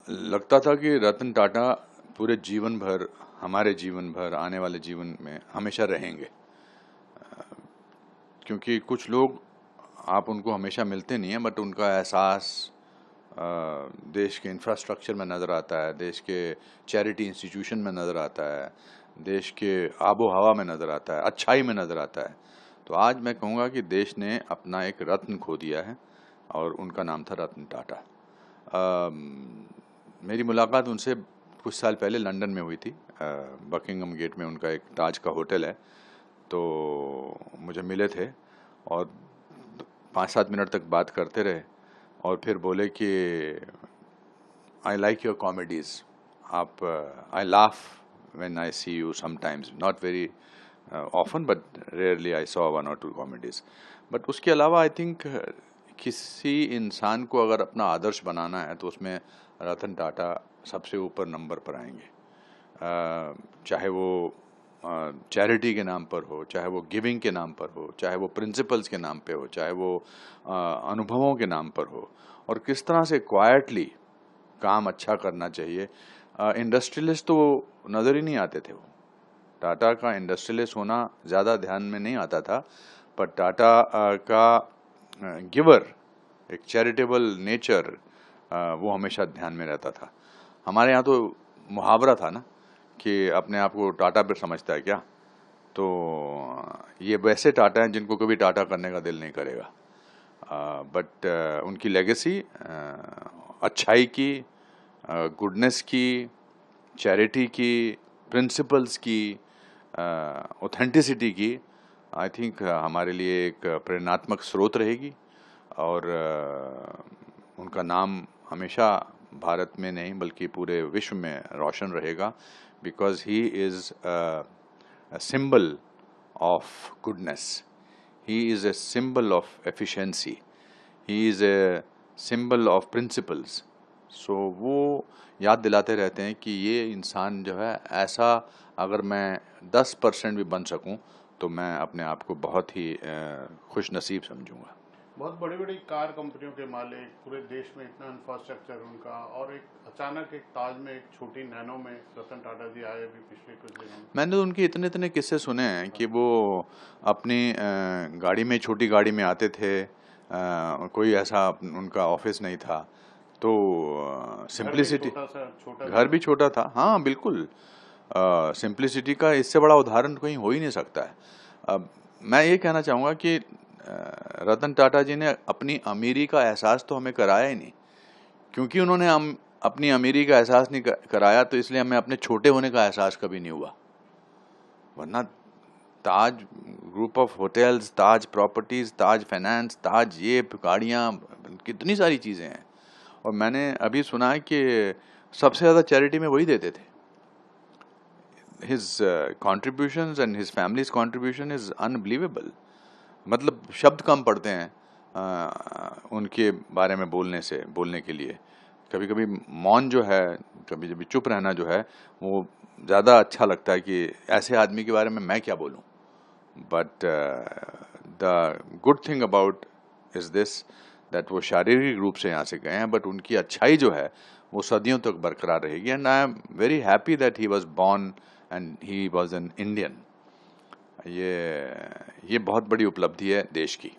लगता था कि रतन टाटा पूरे जीवन भर, हमारे जीवन भर, आने वाले जीवन में हमेशा रहेंगे। क्योंकि कुछ लोग, आप उनको हमेशा मिलते नहीं हैं, बट उनका एहसास देश के इंफ्रास्ट्रक्चर में नज़र आता है, देश के चैरिटी इंस्टीट्यूशन में नज़र आता है, देश के आबो हवा में नज़र आता है, अच्छाई में नज़र आता है। तो आज मैं कहूँगा कि देश ने अपना एक रत्न खो दिया है और उनका नाम था रतन टाटा। मेरी मुलाकात उनसे कुछ साल पहले लंदन में हुई थी। बकिंगम गेट में उनका एक ताज का होटल है, तो मुझे मिले थे और 5-7 मिनट तक बात करते रहे और फिर बोले कि आई लाइक योर कॉमेडीज़, आप I laugh when I see you sometimes, not very often but rarely I saw 1 or 2 comedies. But उसके अलावा आई थिंक किसी इंसान को अगर अपना आदर्श बनाना है तो उसमें रतन टाटा सबसे ऊपर नंबर पर आएंगे। चाहे वो चैरिटी के नाम पर हो, चाहे वो गिविंग के नाम पर हो, चाहे वो प्रिंसिपल्स के नाम पे हो, चाहे वो अनुभवों के नाम पर हो, और किस तरह से क्वाइटली काम अच्छा करना चाहिए। इंडस्ट्रियलिस्ट तो नज़र ही नहीं आते थे। वो टाटा का इंडस्ट्रियलिस्ट होना ज़्यादा ध्यान में नहीं आता था, पर टाटा का गिवर, एक चैरिटेबल नेचर, वो हमेशा ध्यान में रहता था। हमारे यहाँ तो मुहावरा था ना कि अपने आप को टाटा पर समझता है क्या, तो ये वैसे टाटा हैं जिनको कभी टाटा करने का दिल नहीं करेगा। बट उनकी लेगेसी अच्छाई की, गुडनेस की, चैरिटी की, प्रिंसिपल्स की, ऑथेंटिसिटी की, आई थिंक हमारे लिए एक प्रेरणात्मक स्रोत रहेगी। और उनका नाम हमेशा भारत में नहीं बल्कि पूरे विश्व में रोशन रहेगा, because he is a symbol of goodness, he is a symbol of efficiency, he is a symbol of principles. So वो याद दिलाते रहते हैं कि ये इंसान जो है ऐसा, अगर मैं 10% भी बन सकूं तो मैं अपने आप को बहुत ही खुश नसीब समझूंगा। बहुत बड़ी बड़ी कार कंपनियों के मालिक, पूरे देश में इतना इंफ्रास्ट्रक्चर उनका, और एक अचानक एक ताज में, एक छोटी नैनो में रतन टाटा जी आए अभी पिछले कुछ दिनों में। मैंने तो उनके इतने इतने किस्से सुने हैं कि वो अपनी गाड़ी में, छोटी गाड़ी में आते थे, कोई ऐसा उनका ऑफिस नहीं था, तो सिंप्लिसिटी, घर भी छोटा था। हाँ बिल्कुल, सिंप्लिसिटी का इससे बड़ा उदाहरण कहीं हो ही नहीं सकता है। अब मैं ये कहना चाहूँगा कि रतन टाटा जी ने अपनी अमीरी का एहसास तो हमें कराया ही नहीं। क्योंकि उन्होंने अपनी अमीरी का एहसास नहीं कराया, तो इसलिए हमें अपने छोटे होने का एहसास कभी नहीं हुआ। वरना Taj group of hotels, Taj properties, Taj finance, Taj ये गाड़ियाँ, कितनी सारी चीज़ें हैं। और मैंने अभी सुना है कि सबसे ज़्यादा चैरिटी में वही देते थे। His contributions and his families contribution is unbelievable. मतलब शब्द कम पड़ते हैं उनके बारे में बोलने के लिए। कभी कभी मौन जो है, कभी कभी चुप रहना जो है, वो ज़्यादा अच्छा लगता है कि ऐसे आदमी के बारे में मैं क्या बोलूं। But the good thing about is this, that वो शारीरिक रूप से यहाँ से गए हैं, बट उनकी अच्छाई जो है वो सदियों तक बरकरार रहेगी। And I am very happy that he was born and he was an Indian. ये बहुत बड़ी उपलब्धि है देश की।